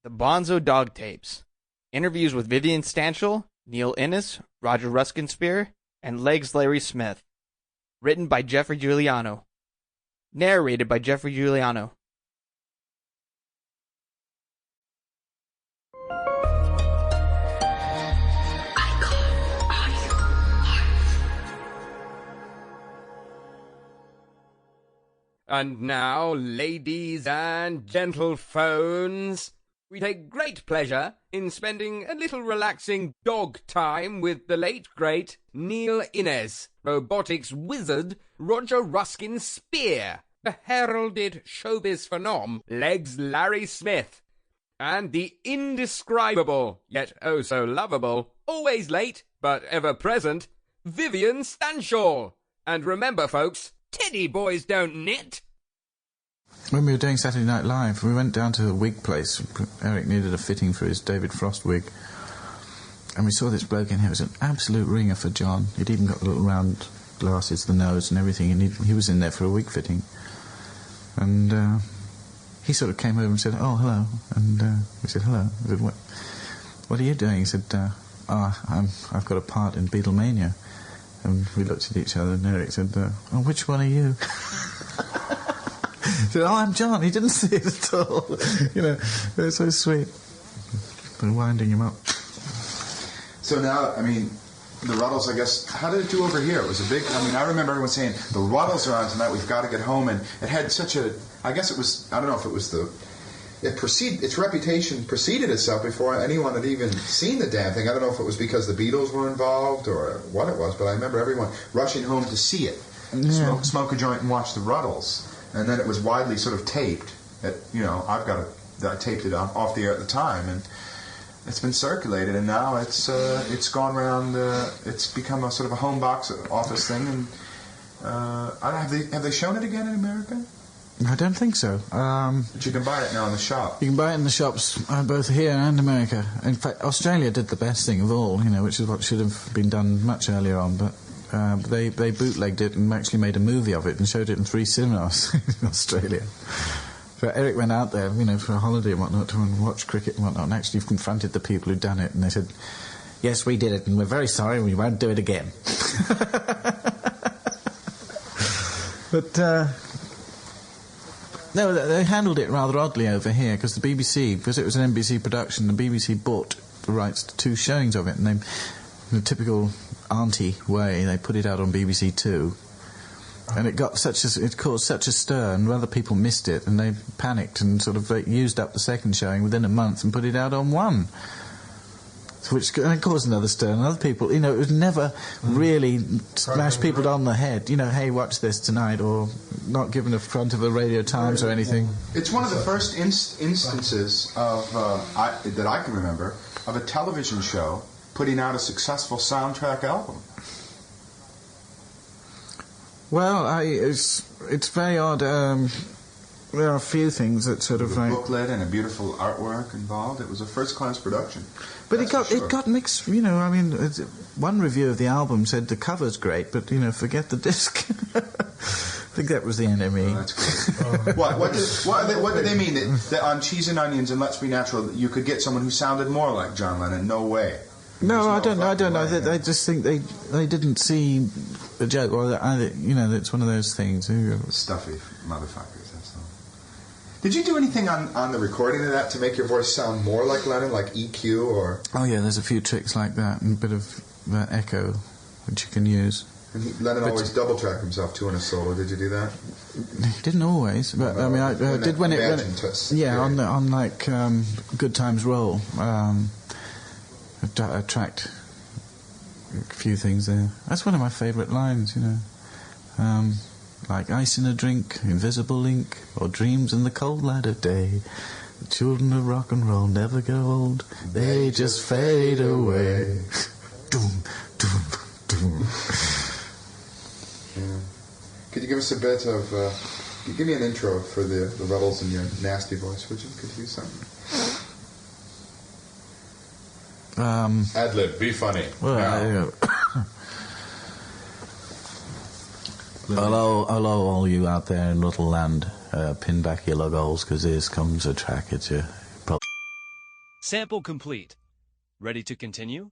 The Bonzo Dog Tapes. Interviews with Vivian Stanshall, Neil Innes, Roger Ruskin and Legs Larry Smith. Written by Geoffrey Giuliano. Narrated by Geoffrey Giuliano. And now, ladies and gentlephones, we take great pleasure in spending a little relaxing dog time with the late, great Neil Innes, robotics wizard Roger Ruskin Spear, the heralded showbiz phenom Legs Larry Smith, and the indescribable, yet oh so lovable, always late, but ever present, Vivian Stanshall. And remember, folks, teddy boys don't knit. When we were doing Saturday Night Live, we went down to a wig place. Eric needed a fitting for his David Frost wig. And we saw this bloke in here. It was an absolute ringer for John. He'd even got the little round glasses, the nose and everything. And he was in there for a wig fitting. And he sort of came over and said, "Oh, hello." And we said, "Hello." I said, what are you doing? He said, I've got a part in Beatlemania. And we looked at each other, and Eric said, "Oh, which one are you?" He said, "Oh, I'm John." He didn't see it at all. You know, it was so sweet. They're winding him up. So now, I mean, the Ruddles, I guess, how did it do over here? It was a big, I mean, I remember everyone saying, "The Ruddles are on tonight, we've got to get home," and it had such a, I guess it was, I don't know if it was its reputation preceded itself before anyone had even seen the damn thing. I don't know if it was because the Beatles were involved or what it was, but I remember everyone rushing home to see it, smoke a joint and watch the Ruddles. And then it was widely sort of taped. I taped it off the air at the time, and it's been circulated, and now it's gone around. It's become a sort of a home box office thing. And have they shown it again in America? I don't think so. But you can buy it now in the shop. You can buy it in the shops, both here and America. In fact, Australia did the best thing of all, which is what should have been done much earlier on, but they bootlegged it and actually made a movie of it and showed it in 3 cinemas in Australia. So Eric went out there, for a holiday and whatnot, to watch cricket and whatnot, and actually confronted the people who'd done it, and they said, "Yes, we did it, and we're very sorry, we won't do it again." But no, they handled it rather oddly over here, because the BBC, because it was an NBC production, the BBC bought the rights to 2 showings of it, and they, in the typical auntie way, they put it out on BBC Two, and it caused such a stir, and other people missed it, and they panicked and sort of used up the second showing within a month and put it out on 1. Which caused another stir, and other people, it was never really smashed people on the head, "Hey, watch this tonight," or not given a front of a Radio Times or anything. It's one of the first instances of that I can remember of a television show putting out a successful soundtrack album. Well, it's very odd. There are a few things that sort of like booklet and a beautiful artwork involved. It was a first-class production. But it got mixed. One review of the album said the cover's great, but forget the disc. I think that was the enemy. Oh, that's great. What did they mean that on Cheese and Onions and Let's Be Natural you could get someone who sounded more like John Lennon? No way. No, I don't know. They just think they didn't see the joke, or it's one of those things. Stuffy motherfuckers. That's all. Did you do anything on the recording of that to make your voice sound more like Lennon, like EQ or? Oh yeah, there's a few tricks like that, and a bit of echo which you can use. And Lennon always double-tracked himself too in a solo. Did you do that? He didn't always, but No, I did when it on like Good Times Roll. I tracked a few things there. That's one of my favourite lines, like ice in a drink, invisible ink, or dreams in the cold light of day. The children of rock and roll never grow old, they just fade away. Doom, doom, doom. Yeah. Could you give us a bit of, give me an intro for the Ruddles in your nasty voice, would you? Could you do something? Ad-lib, be funny. Well, hello, all you out there in Little Land. Pin back your lug holes, because here comes a track at you. Sample complete. Ready to continue?